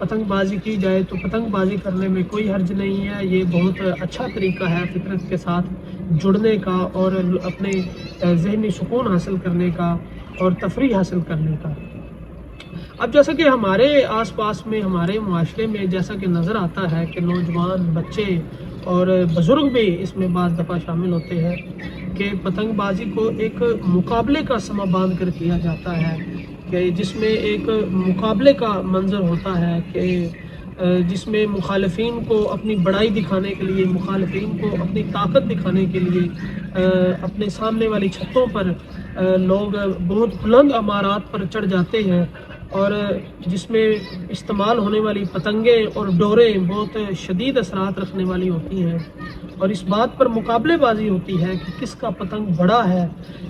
پتنگ بازی کی جائے تو پتنگ بازی کرنے میں کوئی حرج نہیں ہے. یہ بہت اچھا طریقہ ہے فطرت کے ساتھ جڑنے کا اور اپنے ذہنی سکون حاصل کرنے کا اور تفریح حاصل کرنے کا. اب جیسا کہ ہمارے آس پاس میں ہمارے معاشرے میں جیسا کہ نظر آتا ہے کہ نوجوان بچے اور بزرگ بھی اس میں بعض دفعہ شامل ہوتے ہیں کہ پتنگ بازی کو ایک مقابلے کا سما باندھ کر کیا جاتا ہے کہ جس میں ایک مقابلے کا منظر ہوتا ہے کہ جس میں مخالفین کو اپنی بڑائی دکھانے کے لیے، مخالفین کو اپنی طاقت دکھانے کے لیے اپنے سامنے والی چھتوں پر لوگ بہت بلند عمارات پر چڑھ جاتے ہیں اور جس میں استعمال ہونے والی پتنگیں اور ڈوریں بہت شدید اثرات رکھنے والی ہوتی ہیں اور اس بات پر مقابلے بازی ہوتی ہے کہ کس کا پتنگ بڑا ہے،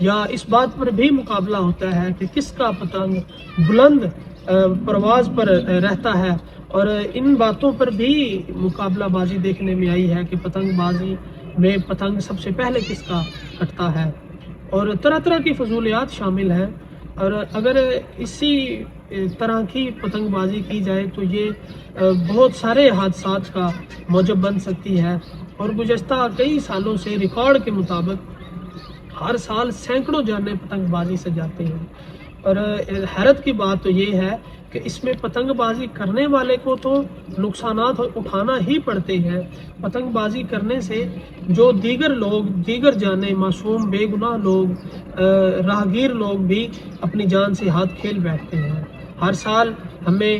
یا اس بات پر بھی مقابلہ ہوتا ہے کہ کس کا پتنگ بلند پرواز پر رہتا ہے. اور ان باتوں پر بھی مقابلہ بازی دیکھنے میں آئی ہے کہ پتنگ بازی میں پتنگ سب سے پہلے کس کا کٹتا ہے اور طرح طرح کی فضولیات شامل ہیں. اور اگر اسی طرح کی پتنگ بازی کی جائے تو یہ بہت سارے حادثات کا موجب بن سکتی ہے اور گزشتہ کئی سالوں سے ریکارڈ کے مطابق ہر سال سینکڑوں جانیں پتنگ بازی سے جاتے ہیں. اور حیرت کی بات تو یہ ہے کہ اس میں پتنگ بازی کرنے والے کو تو نقصانات اٹھانا ہی پڑتے ہیں. پتنگ بازی کرنے سے جو دیگر لوگ، دیگر جانیں، معصوم بے گناہ لوگ، راہگیر لوگ بھی اپنی جان سے ہاتھ کھیل بیٹھتے ہیں. ہر سال ہمیں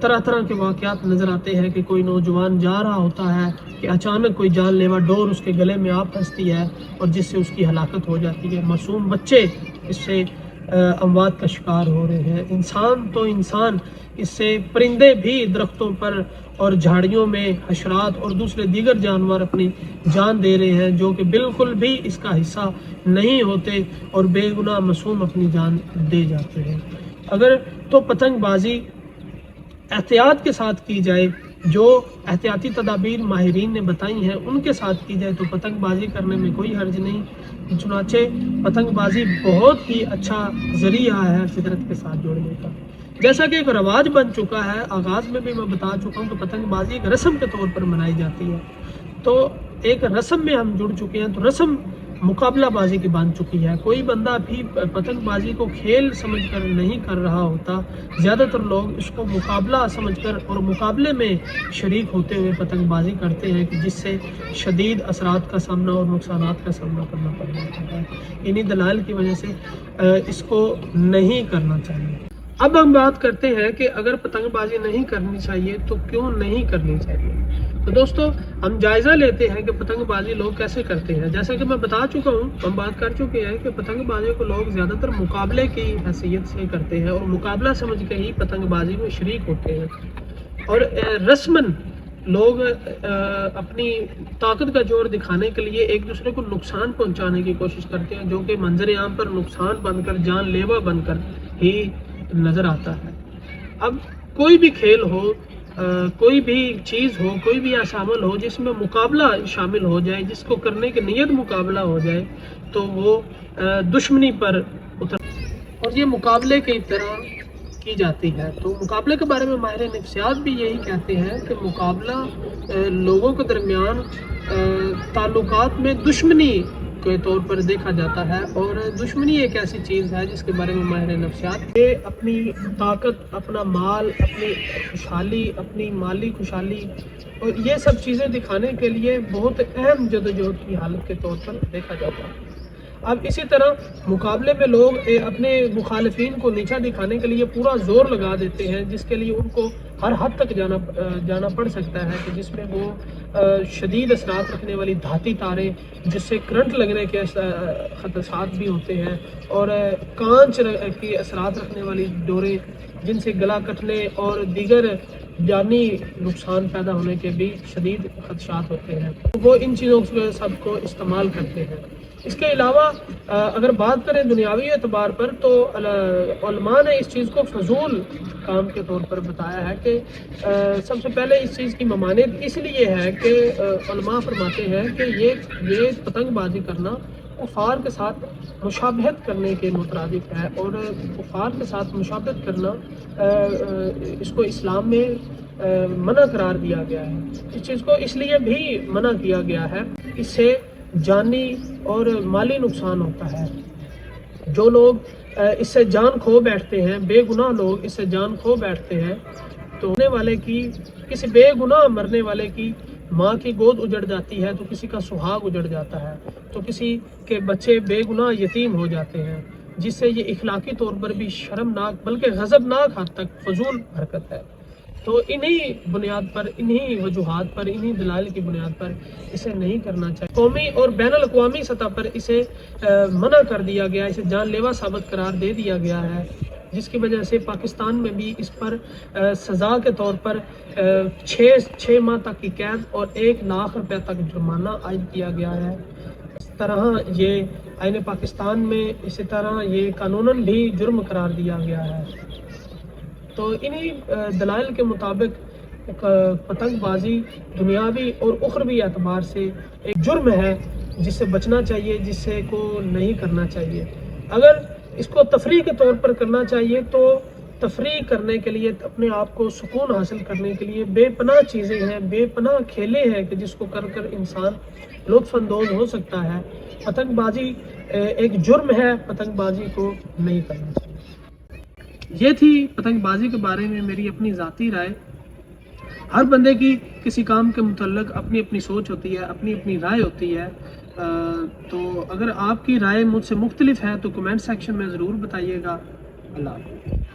طرح طرح کے واقعات نظر آتے ہیں کہ کوئی نوجوان جا رہا ہوتا ہے کہ اچانک کوئی جان لیوا ڈور اس کے گلے میں آ پھنستی ہے اور جس سے اس کی ہلاکت ہو جاتی ہے. معصوم بچے اس سے اموات کا شکار ہو رہے ہیں. انسان تو انسان، اس سے پرندے بھی درختوں پر اور جھاڑیوں میں، حشرات اور دوسرے دیگر جانور اپنی جان دے رہے ہیں جو کہ بالکل بھی اس کا حصہ نہیں ہوتے اور بے گناہ معصوم اپنی جان دے جاتے ہیں. اگر تو پتنگ بازی احتیاط کے ساتھ کی جائے، جو احتیاطی تدابیر ماہرین نے بتائی ہیں ان کے ساتھ کی جائے تو پتنگ بازی کرنے میں کوئی حرج نہیں. چنانچہ پتنگ بازی بہت ہی اچھا ذریعہ ہے فطرت کے ساتھ جوڑنے کا. جیسا کہ ایک رواج بن چکا ہے، آغاز میں بھی میں بتا چکا ہوں کہ پتنگ بازی ایک رسم کے طور پر منائی جاتی ہے. تو ایک رسم میں ہم جڑ چکے ہیں تو رسم مقابلہ بازی کی بن چکی ہے. کوئی بندہ بھی پتنگ بازی کو کھیل سمجھ کر نہیں کر رہا ہوتا. زیادہ تر لوگ اس کو مقابلہ سمجھ کر اور مقابلے میں شریک ہوتے ہوئے پتنگ بازی کرتے ہیں کہ جس سے شدید اثرات کا سامنا اور نقصانات کا سامنا کرنا پڑ جاتا ہے. انہی دلائل کی وجہ سے اس کو نہیں کرنا چاہیے. اب ہم بات کرتے ہیں کہ اگر پتنگ بازی نہیں کرنی چاہیے تو کیوں نہیں کرنی چاہیے. تو دوستو ہم جائزہ لیتے ہیں کہ پتنگ بازی لوگ کیسے کرتے ہیں. جیسا کہ میں بتا چکا ہوں، ہم بات کر چکے ہیں کہ پتنگ بازی کو لوگ زیادہ تر مقابلے کی حیثیت سے کرتے ہیں اور مقابلہ سمجھ کے ہی پتنگ بازی میں شریک ہوتے ہیں. اور رسماً لوگ اپنی طاقت کا جوڑ دکھانے کے لیے ایک دوسرے کو نقصان پہنچانے کی کوشش کرتے ہیں جو کہ منظر عام پر نقصان بن کر، جان لیوا بن کر ہی نظر آتا ہے. اب کوئی بھی کھیل ہو، کوئی بھی چیز ہو، کوئی بھی ایسا عمل ہو جس میں مقابلہ شامل ہو جائے، جس کو کرنے کی نیت مقابلہ ہو جائے تو وہ دشمنی پر اتر اور یہ مقابلے کی طرح کی جاتی ہے. تو مقابلے کے بارے میں ماہر نفسیات بھی یہی کہتے ہیں کہ مقابلہ لوگوں کے درمیان تعلقات میں دشمنی کے طور پر دیکھا جاتا ہے. اور دشمنی ایک ایسی چیز ہے جس کے بارے میں ماہر نفسیات اپنی طاقت، اپنا مال، اپنی خوشحالی، اپنی مالی خوشحالی اور یہ سب چیزیں دکھانے کے لیے بہت اہم جدوجہد کی حالت کے طور پر دیکھا جاتا ہے. اب اسی طرح مقابلے میں لوگ اپنے مخالفین کو نیچا دکھانے کے لیے پورا زور لگا دیتے ہیں جس کے لیے ان کو ہر حد تک جانا پڑ سکتا ہے کہ جس میں وہ شدید اثرات رکھنے والی دھاتی تاریں جس سے کرنٹ لگنے کے خدشات بھی ہوتے ہیں اور کانچ کی اثرات رکھنے والی ڈوریں جن سے گلا کٹنے اور دیگر جانی نقصان پیدا ہونے کے بھی شدید خدشات ہوتے ہیں. وہ ان چیزوں سے سب کو استعمال کرتے ہیں. اس کے علاوہ اگر بات کریں دنیاوی اعتبار پر تو علماء نے اس چیز کو فضول کام کے طور پر بتایا ہے کہ سب سے پہلے اس چیز کی ممانعت اس لیے ہے کہ علماء فرماتے ہیں کہ یہ پتنگ بازی کرنا کفار کے ساتھ مشابہت کرنے کے مترادف ہے، اور کفار کے ساتھ مشابہت کرنا اس کو اسلام میں منع قرار دیا گیا ہے۔ اس چیز کو اس لیے بھی منع کیا گیا ہے، اس سے جانی اور مالی نقصان ہوتا ہے۔ جو لوگ اس سے جان کھو بیٹھتے ہیں، بے گناہ لوگ اس سے جان کھو بیٹھتے ہیں، تو ہونے والے کی، کسی بے گناہ مرنے والے کی ماں کی گود اجڑ جاتی ہے، تو کسی کا سہاگ اجڑ جاتا ہے، تو کسی کے بچے بے گناہ یتیم ہو جاتے ہیں، جس سے یہ اخلاقی طور پر بھی شرمناک بلکہ غضبناک حد تک فضول حرکت ہے۔ تو انہی بنیاد پر، انہی وجوہات پر، انہی دلائل کی بنیاد پر اسے نہیں کرنا چاہیے۔ قومی اور بین الاقوامی سطح پر اسے منع کر دیا گیا، اسے جان لیوا ثابت قرار دے دیا گیا ہے، جس کی وجہ سے پاکستان میں بھی اس پر سزا کے طور پر 6 ماہ تک کی قید اور 1 لاکھ روپے تک جرمانہ عائد کیا گیا ہے۔ اس طرح یہ آئین پاکستان میں اسی طرح یہ قانوناً بھی جرم قرار دیا گیا ہے۔ تو انہی دلائل کے مطابق پتنگ بازی دنیاوی اور اخروی اعتبار سے ایک جرم ہے، جس سے بچنا چاہیے، جس سے کو نہیں کرنا چاہیے۔ اگر اس کو تفریح کے طور پر کرنا چاہیے تو تفریح کرنے کے لیے، اپنے آپ کو سکون حاصل کرنے کے لیے بے پناہ چیزیں ہیں، بے پناہ کھیلے ہیں کہ جس کو کر کر انسان لطف اندوز ہو سکتا ہے۔ پتنگ بازی ایک جرم ہے، پتنگ بازی کو نہیں کرنا چاہیے۔ یہ تھی پتنگ بازی کے بارے میں میری اپنی ذاتی رائے۔ ہر بندے کی کسی کام کے متعلق اپنی اپنی سوچ ہوتی ہے، اپنی اپنی رائے ہوتی ہے۔ تو اگر آپ کی رائے مجھ سے مختلف ہے تو کمنٹ سیکشن میں ضرور بتائیے گا۔ اللہ حافظ۔